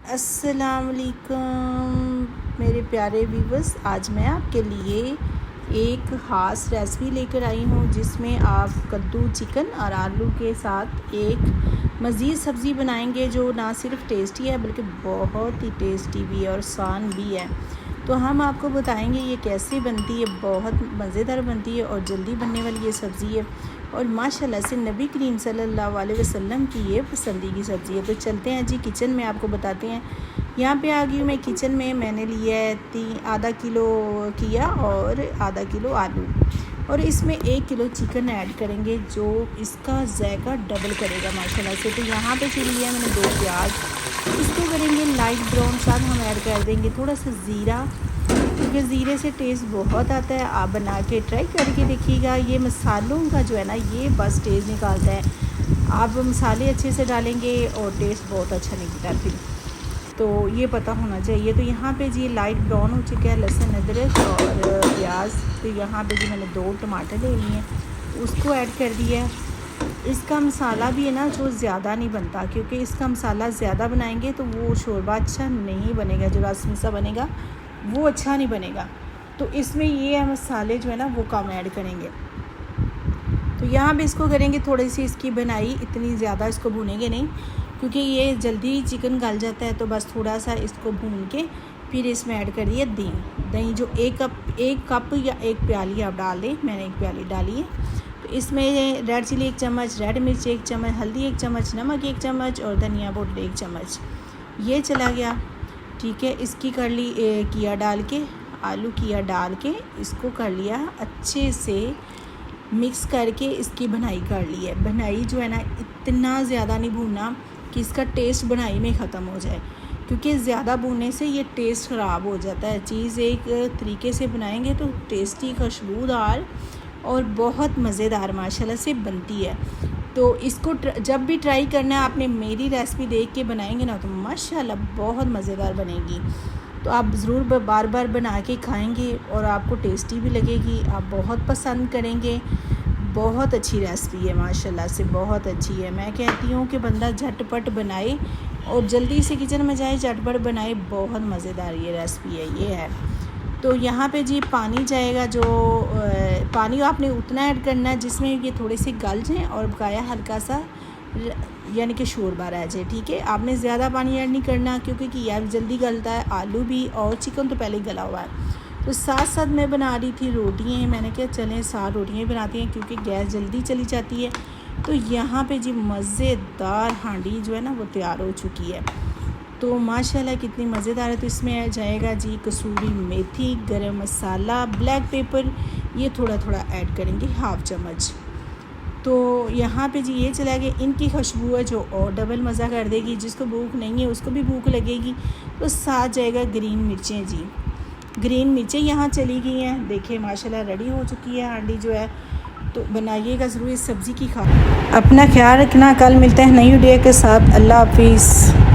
अस्सलामुअलैकुम मेरे प्यारे व्यूवर्स, आज मैं आपके लिए एक ख़ास रेसिपी लेकर आई हूँ जिसमें आप कद्दू चिकन और आलू के साथ एक मज़ीद सब्ज़ी बनाएंगे जो ना सिर्फ टेस्टी है बल्कि बहुत ही टेस्टी भी है और आसान भी है। तो हम आपको बताएंगे ये कैसे बनती है। बहुत मज़ेदार बनती है और जल्दी बनने वाली ये सब्ज़ी है और माशाल्लाह से नबी करीम सल्लल्लाहु अलैहि वसल्लम की ये पसंदीदा सब्ज़ी है। तो चलते हैं जी किचन में, आपको बताते हैं। यहाँ पे आ गई मैं किचन में। मैंने लिया है आधा किलो किया और आधा किलो आलू, और इसमें 1 किलो चिकन ऐड करेंगे जो इसका जायका डबल करेगा माशाल्लाह से। तो यहाँ पे चली लिया मैंने 2 प्याज, इसको करेंगे लाइट ब्राउन। साथ हम ऐड कर देंगे थोड़ा सा ज़ीरा, क्योंकि ज़ीरे से टेस्ट बहुत आता है। आप बना के ट्राई करके देखिएगा। ये मसालों का जो है ना, ये बस टेस्ट निकालता है। आप मसाले अच्छे से डालेंगे और टेस्ट बहुत अच्छा निकलता है फिर, तो ये पता होना चाहिए। तो यहाँ पे जी लाइट ब्राउन हो चुका है लहसुन अदरक और प्याज। तो यहाँ पे जी मैंने 2 टमाटर ले लिए हैं, उसको ऐड कर दिया है। इसका मसाला भी है ना जो ज़्यादा नहीं बनता, क्योंकि इसका मसाला ज़्यादा बनाएंगे तो वो शोरबा अच्छा नहीं बनेगा, जो रस मिसा बनेगा वो अच्छा नहीं बनेगा। तो इसमें ये मसाले जो है ना वो कम ऐड करेंगे। तो यहाँ पे इसको करेंगे थोड़ी सी इसकी बनाई, इतनी ज़्यादा इसको भूनेंगे नहीं क्योंकि ये जल्दी चिकन गल जाता है। तो बस थोड़ा सा इसको भून के फिर इसमें ऐड कर दिया दही जो 1 कप या 1 प्याली आप डाल दें। मैंने 1 प्याली डाली है। तो इसमें रेड चिली 1 चम्मच, रेड मिर्च 1 चम्मच, हल्दी 1 चम्मच, नमक 1 चम्मच और धनिया पाउडर 1 चम्मच। ये चला गया, ठीक है। इसकी कर ली किया डाल के, आलू किया डाल के इसको कर लिया अच्छे से मिक्स करके इसकी बनाई कर ली है। बनाई जो है ना इतना ज़्यादा नहीं भूनना कि इसका टेस्ट बनाई में ख़त्म हो जाए, क्योंकि ज़्यादा भूनने से ये टेस्ट ख़राब हो जाता है। चीज़ एक तरीके से बनाएंगे तो टेस्टी, खुशबूदार और बहुत मज़ेदार माशाल्लाह से बनती है। तो इसको जब भी ट्राई करना है आपने, मेरी रेसिपी देख के बनाएंगे ना तो माशाल्लाह बहुत मज़ेदार बनेगी। तो आप ज़रूर बार बार बना के खाएंगे और आपको टेस्टी भी लगेगी, आप बहुत पसंद करेंगे। बहुत अच्छी रेसिपी है माशाल्लाह से, बहुत अच्छी है। मैं कहती हूँ कि बंदा झटपट बनाए और जल्दी से किचन में जाए, झटपट बनाए। बहुत मज़ेदार ये रेसिपी है, ये है। तो यहाँ पे जी पानी जाएगा, जो पानी आपने उतना ऐड करना है जिसमें ये थोड़े से गल जाएँ और बकाया हल्का सा यानी कि शोरबा रह जाए, ठीक है। आपने ज़्यादा पानी ऐड नहीं करना क्योंकि किया जल्दी गलता है, आलू भी और चिकन तो पहले ही गला हुआ है। तो साथ साथ मैं बना रही थी रोटियाँ। मैंने कहा चलें साथ रोटियाँ बनाती हैं क्योंकि गैस जल्दी चली जाती है। तो यहाँ पे जी मज़ेदार हांडी जो है ना वो तैयार हो चुकी है। तो माशाल्लाह कितनी मज़ेदार है। तो इसमें आ जाएगा जी कसूरी मेथी, गरम मसाला, ब्लैक पेपर, ये थोड़ा थोड़ा ऐड करेंगे 1/2 चम्मच। तो यहाँ पे जी ये चला गया, इनकी खुशबू है जो और डबल मज़ा कर देगी। जिसको भूख नहीं है उसको भी भूख लगेगी। तो साथ जाएगा ग्रीन मिर्चें जी, ग्रीन मिर्चें यहाँ चली गई हैं। देखिए माशाल्लाह रेडी हो चुकी है हांडी जो है। तो बनाइएगा ज़रूर इस सब्ज़ी की। अपना ख्याल रखना। कल मिलते हैं नई वीडियो के साथ। अल्लाह हाफिज़।